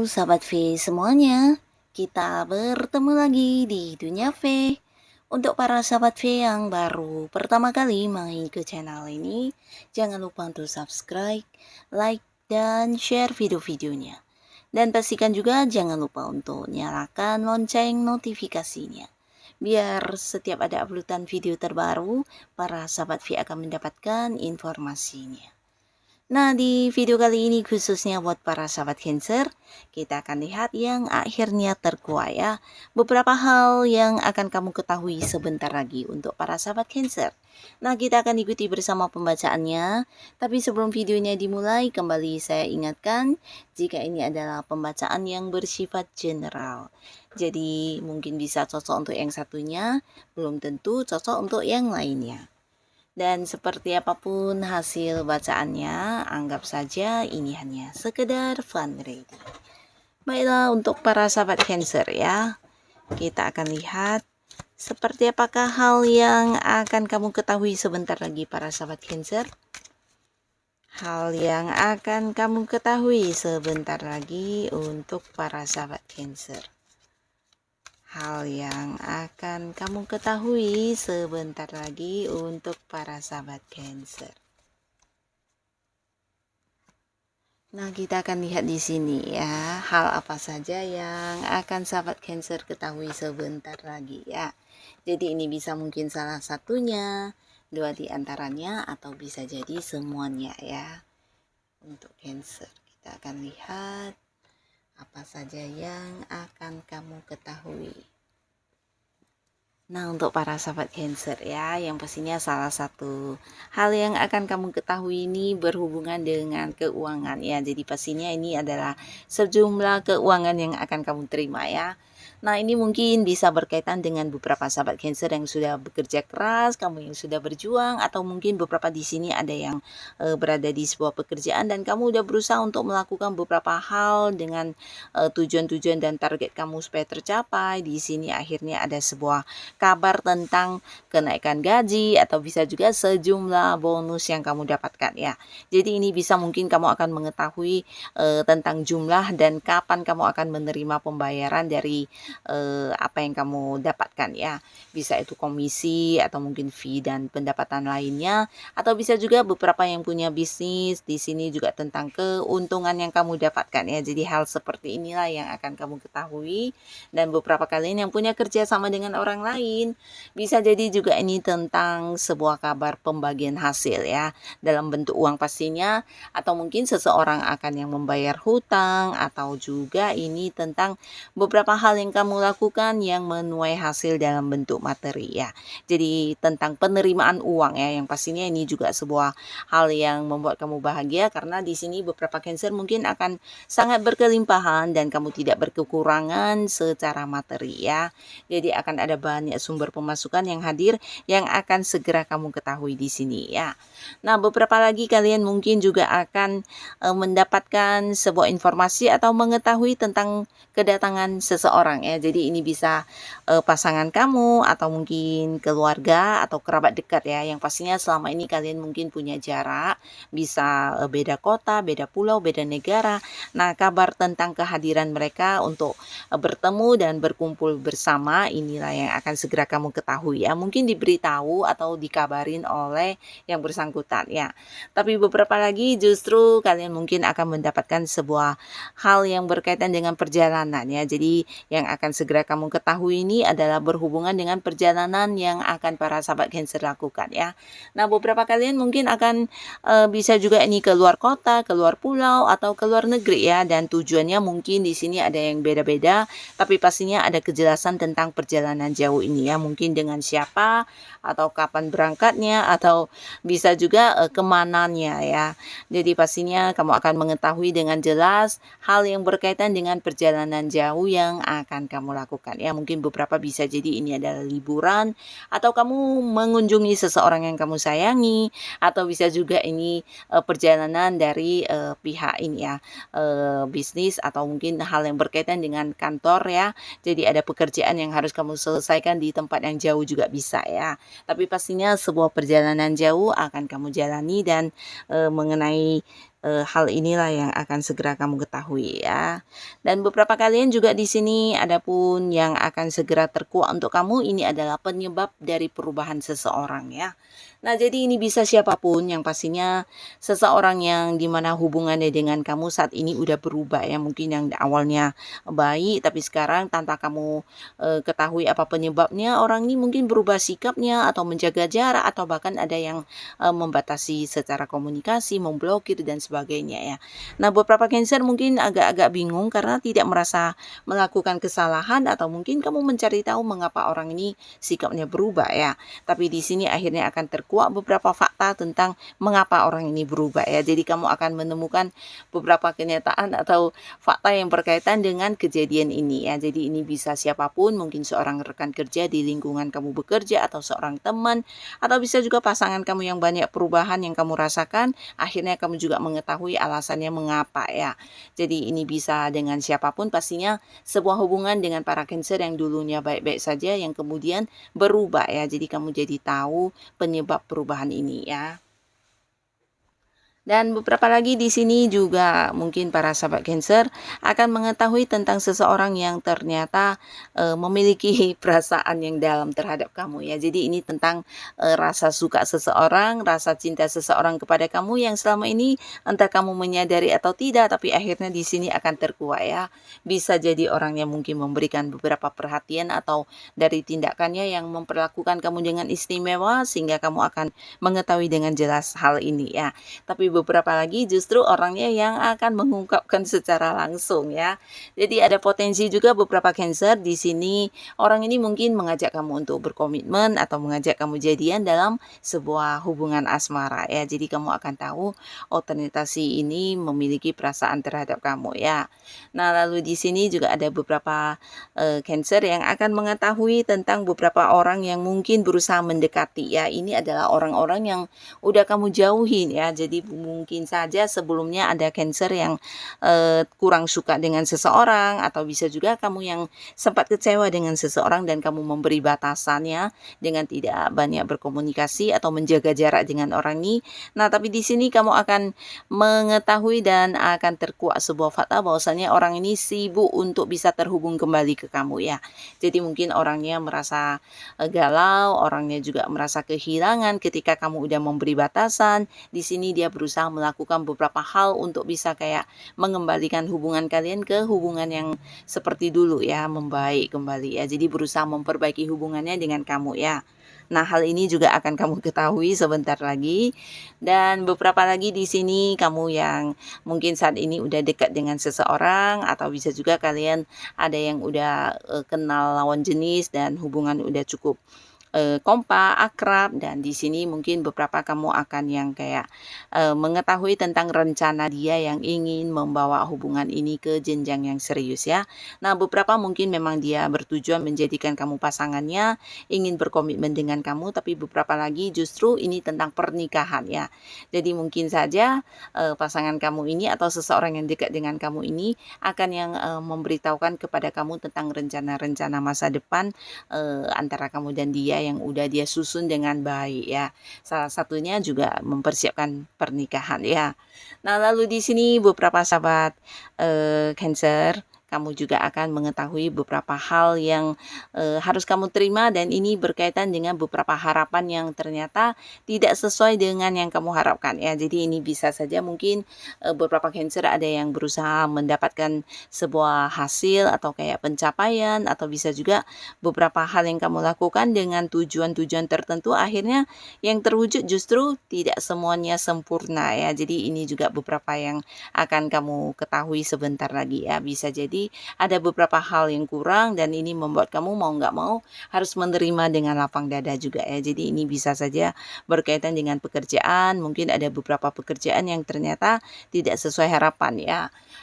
Halo sahabat V semuanya, kita bertemu lagi di Dunia V. Untuk para sahabat V yang baru pertama kali main ke channel ini, jangan lupa untuk subscribe, like, dan share video-videonya. Dan pastikan juga jangan lupa untuk nyalakan lonceng notifikasinya. Biar setiap ada uploadan video terbaru, para sahabat V akan mendapatkan informasinya. Nah, di video kali ini khususnya buat para sahabat Cancer, kita akan lihat yang akhirnya terkuak ya. Beberapa hal yang akan kamu ketahui sebentar lagi untuk para sahabat Cancer. Nah, kita akan ikuti bersama pembacaannya. Tapi sebelum videonya dimulai, kembali saya ingatkan jika ini adalah pembacaan yang bersifat general. Jadi mungkin bisa cocok untuk yang satunya, belum tentu cocok untuk yang lainnya. Dan seperti apapun hasil bacaannya, anggap saja ini hanya sekedar fun reading. Baiklah, untuk para sahabat Cancer ya, kita akan lihat seperti apakah hal yang akan kamu ketahui sebentar lagi para sahabat Cancer. Hal yang akan kamu ketahui sebentar lagi untuk para sahabat Cancer. Hal yang akan kamu ketahui sebentar lagi untuk para sahabat Cancer. Nah, kita akan lihat di sini ya, hal apa saja yang akan sahabat Cancer ketahui sebentar lagi ya. Jadi ini bisa mungkin salah satunya, dua di antaranya, atau bisa jadi semuanya ya. Untuk Cancer, kita akan lihat apa saja yang akan kamu ketahui. Nah, untuk para sahabat Cancer ya, yang pastinya salah satu hal yang akan kamu ketahui ini berhubungan dengan keuangan ya. Jadi pastinya ini adalah sejumlah keuangan yang akan kamu terima ya. Nah, ini mungkin bisa berkaitan dengan beberapa sahabat Cancer yang sudah bekerja keras, kamu yang sudah berjuang, atau mungkin beberapa di sini ada yang berada di sebuah pekerjaan dan kamu udah berusaha untuk melakukan beberapa hal dengan tujuan-tujuan dan target kamu supaya tercapai. Di sini akhirnya ada sebuah kabar tentang kenaikan gaji atau bisa juga sejumlah bonus yang kamu dapatkan ya. Jadi ini bisa mungkin kamu akan mengetahui tentang jumlah dan kapan kamu akan menerima pembayaran dari apa yang kamu dapatkan ya. Bisa itu komisi atau mungkin fee dan pendapatan lainnya, atau bisa juga beberapa yang punya bisnis di sini juga tentang keuntungan yang kamu dapatkan ya. Jadi hal seperti inilah yang akan kamu ketahui. Dan beberapa kalian yang punya kerja sama dengan orang lain, bisa jadi juga ini tentang sebuah kabar pembagian hasil ya, dalam bentuk uang pastinya, atau mungkin seseorang akan yang membayar hutang, atau juga ini tentang beberapa hal yang kamu lakukan yang menuai hasil dalam bentuk materi ya. Jadi tentang penerimaan uang ya, yang pastinya ini juga sebuah hal yang membuat kamu bahagia, karena di sini beberapa Cancer mungkin akan sangat berkelimpahan dan kamu tidak berkekurangan secara materi ya. Jadi akan ada banyak sumber pemasukan yang hadir yang akan segera kamu ketahui di sini ya. Nah, beberapa lagi kalian mungkin juga akan mendapatkan sebuah informasi atau mengetahui tentang kedatangan seseorang ya. Jadi ini bisa pasangan kamu atau mungkin keluarga atau kerabat dekat ya, yang pastinya selama ini kalian mungkin punya jarak, bisa beda kota, beda pulau, beda negara. Nah, kabar tentang kehadiran mereka untuk bertemu dan berkumpul bersama inilah yang akan segera kamu ketahui ya. Mungkin diberitahu atau dikabarin oleh yang bersangkutan ya. Tapi beberapa lagi justru kalian mungkin akan mendapatkan sebuah hal yang berkaitan dengan perjalanan ya. Jadi yang akan segera kamu ketahui ini adalah berhubungan dengan perjalanan yang akan para sahabat Cancer lakukan ya. Nah, beberapa kalian mungkin akan bisa juga ini ke luar kota, ke luar pulau, atau ke luar negeri ya, dan tujuannya mungkin di sini ada yang beda-beda, tapi pastinya ada kejelasan tentang perjalanan jauh ini ya, mungkin dengan siapa atau kapan berangkatnya, atau bisa juga kemananya ya. Jadi pastinya kamu akan mengetahui dengan jelas hal yang berkaitan dengan perjalanan jauh yang akan kamu lakukan ya. Mungkin beberapa bisa jadi ini adalah liburan, atau kamu mengunjungi seseorang yang kamu sayangi, atau bisa juga ini perjalanan dari pihak ini ya, bisnis, atau mungkin hal yang berkaitan dengan kantor ya. Jadi ada pekerjaan yang harus kamu selesaikan di tempat yang jauh juga bisa ya. Tapi pastinya sebuah perjalanan jauh akan kamu jalani, dan mengenai hal inilah yang akan segera kamu ketahui ya. Dan beberapa kalian juga di sini adapun yang akan segera terkuak untuk kamu ini adalah penyebab dari perubahan seseorang ya. Nah, jadi ini bisa siapapun yang pastinya seseorang yang dimana hubungannya dengan kamu saat ini udah berubah ya. Mungkin yang awalnya baik tapi sekarang tanpa kamu ketahui apa penyebabnya, orang ini mungkin berubah sikapnya atau menjaga jarak atau bahkan ada yang membatasi secara komunikasi, memblokir dan sebagainya ya. Nah, beberapa Cancer mungkin agak-agak bingung karena tidak merasa melakukan kesalahan atau mungkin kamu mencari tahu mengapa orang ini sikapnya berubah ya. Tapi di sini akhirnya akan terkuak beberapa fakta tentang mengapa orang ini berubah ya. Jadi kamu akan menemukan beberapa kenyataan atau fakta yang berkaitan dengan kejadian ini ya. Jadi ini bisa siapapun, mungkin seorang rekan kerja di lingkungan kamu bekerja atau seorang teman atau bisa juga pasangan kamu yang banyak perubahan yang kamu rasakan, akhirnya kamu juga mengetahui alasannya mengapa ya. Jadi ini bisa dengan siapapun, pastinya sebuah hubungan dengan para Cancer yang dulunya baik-baik saja yang kemudian berubah ya. Jadi kamu jadi tahu penyebab perubahan ini ya. Dan beberapa lagi di sini juga mungkin para sahabat Cancer akan mengetahui tentang seseorang yang ternyata memiliki perasaan yang dalam terhadap kamu ya. Jadi ini tentang rasa suka seseorang, rasa cinta seseorang kepada kamu yang selama ini entah kamu menyadari atau tidak, tapi akhirnya di sini akan terkuak ya. Bisa jadi orang yang mungkin memberikan beberapa perhatian atau dari tindakannya yang memperlakukan kamu dengan istimewa sehingga kamu akan mengetahui dengan jelas hal ini ya. Tapi beberapa lagi justru orangnya yang akan mengungkapkan secara langsung ya. Jadi ada potensi juga beberapa Cancer di sini orang ini mungkin mengajak kamu untuk berkomitmen atau mengajak kamu jadian dalam sebuah hubungan asmara ya. Jadi kamu akan tahu oh ternyata si ini memiliki perasaan terhadap kamu ya. Nah, lalu di sini juga ada beberapa Cancer yang akan mengetahui tentang beberapa orang yang mungkin berusaha mendekati ya. Ini adalah orang-orang yang udah kamu jauhin ya. Jadi mungkin saja sebelumnya ada Cancer yang kurang suka dengan seseorang atau bisa juga kamu yang sempat kecewa dengan seseorang dan kamu memberi batasannya dengan tidak banyak berkomunikasi atau menjaga jarak dengan orang ini. Nah, tapi di sini kamu akan mengetahui dan akan terkuak sebuah fakta bahwasanya orang ini sibuk untuk bisa terhubung kembali ke kamu ya. Jadi mungkin orangnya merasa galau, orangnya juga merasa kehilangan ketika kamu udah memberi batasan. Di sini dia berusaha melakukan beberapa hal untuk bisa kayak mengembalikan hubungan kalian ke hubungan yang seperti dulu ya, membaik kembali ya. Jadi berusaha memperbaiki hubungannya dengan kamu ya. Nah, hal ini juga akan kamu ketahui sebentar lagi. Dan beberapa lagi di sini kamu yang mungkin saat ini udah dekat dengan seseorang atau bisa juga kalian ada yang udah kenal lawan jenis dan hubungan udah cukup kompak, akrab, dan di sini mungkin beberapa kamu akan yang kayak mengetahui tentang rencana dia yang ingin membawa hubungan ini ke jenjang yang serius ya. Nah, beberapa mungkin memang dia bertujuan menjadikan kamu pasangannya, ingin berkomitmen dengan kamu, tapi beberapa lagi justru ini tentang pernikahan ya. Jadi mungkin saja pasangan kamu ini atau seseorang yang dekat dengan kamu ini akan yang memberitahukan kepada kamu tentang rencana-rencana masa depan antara kamu dan dia yang udah dia susun dengan baik ya. Salah satunya juga mempersiapkan pernikahan ya. Nah, lalu di sini beberapa sahabat Cancer, kamu juga akan mengetahui beberapa hal yang harus kamu terima dan ini berkaitan dengan beberapa harapan yang ternyata tidak sesuai dengan yang kamu harapkan ya. Jadi ini bisa saja mungkin beberapa Cancer ada yang berusaha mendapatkan sebuah hasil atau kayak pencapaian atau bisa juga beberapa hal yang kamu lakukan dengan tujuan-tujuan tertentu akhirnya yang terwujud justru tidak semuanya sempurna ya. Jadi ini juga beberapa yang akan kamu ketahui sebentar lagi ya. Bisa jadi ada beberapa hal yang kurang dan ini membuat kamu mau nggak mau harus menerima dengan lapang dada juga ya. Jadi ini bisa saja berkaitan dengan pekerjaan, mungkin ada beberapa pekerjaan yang ternyata tidak sesuai harapan ya.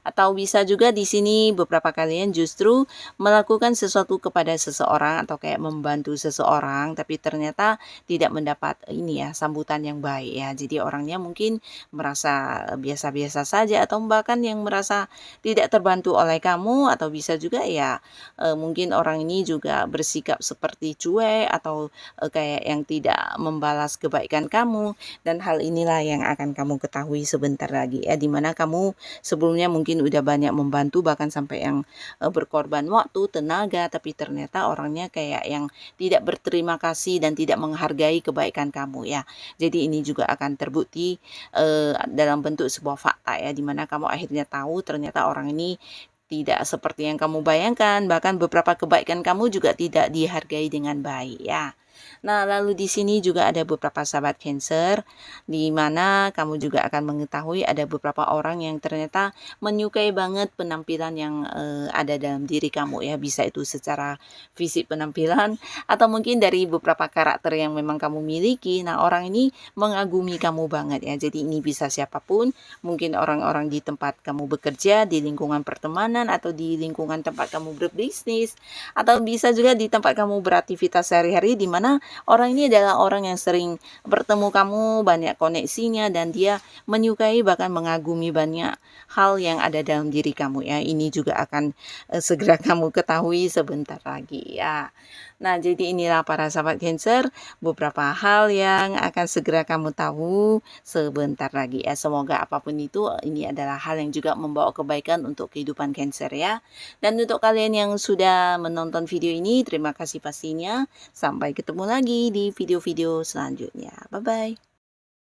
Atau bisa juga di sini beberapa kalian justru melakukan sesuatu kepada seseorang atau kayak membantu seseorang tapi ternyata tidak mendapat ini ya sambutan yang baik ya. Jadi orangnya mungkin merasa biasa-biasa saja atau bahkan yang merasa tidak terbantu oleh kamu, atau bisa juga ya mungkin orang ini juga bersikap seperti cuek atau kayak yang tidak membalas kebaikan kamu, dan hal inilah yang akan kamu ketahui sebentar lagi ya, dimana kamu sebelumnya mungkin udah banyak membantu bahkan sampai yang berkorban waktu, tenaga, tapi ternyata orangnya kayak yang tidak berterima kasih dan tidak menghargai kebaikan kamu ya. Jadi ini juga akan terbukti dalam bentuk sebuah fakta ya, dimana kamu akhirnya tahu ternyata orang ini tidak seperti yang kamu bayangkan, bahkan beberapa kebaikan kamu juga tidak dihargai dengan baik ya. Nah, lalu di sini juga ada beberapa sahabat Cancer, di mana kamu juga akan mengetahui ada beberapa orang yang ternyata menyukai banget penampilan yang ada dalam diri kamu ya, bisa itu secara fisik penampilan atau mungkin dari beberapa karakter yang memang kamu miliki. Nah, orang ini mengagumi kamu banget ya. Jadi ini bisa siapapun, mungkin orang-orang di tempat kamu bekerja, di lingkungan pertemanan atau di lingkungan tempat kamu berbisnis, atau bisa juga di tempat kamu beraktivitas sehari-hari, di mana orang ini adalah orang yang sering bertemu kamu, banyak koneksinya, dan dia menyukai bahkan mengagumi banyak hal yang ada dalam diri kamu ya. Ini juga akan segera kamu ketahui sebentar lagi ya. Nah, jadi inilah para sahabat Cancer, beberapa hal yang akan segera kamu tahu sebentar lagi ya. Semoga apapun itu, ini adalah hal yang juga membawa kebaikan untuk kehidupan Cancer ya. Dan untuk kalian yang sudah menonton video ini, terima kasih pastinya. Sampai ketemu lagi di video-video selanjutnya. Bye-bye.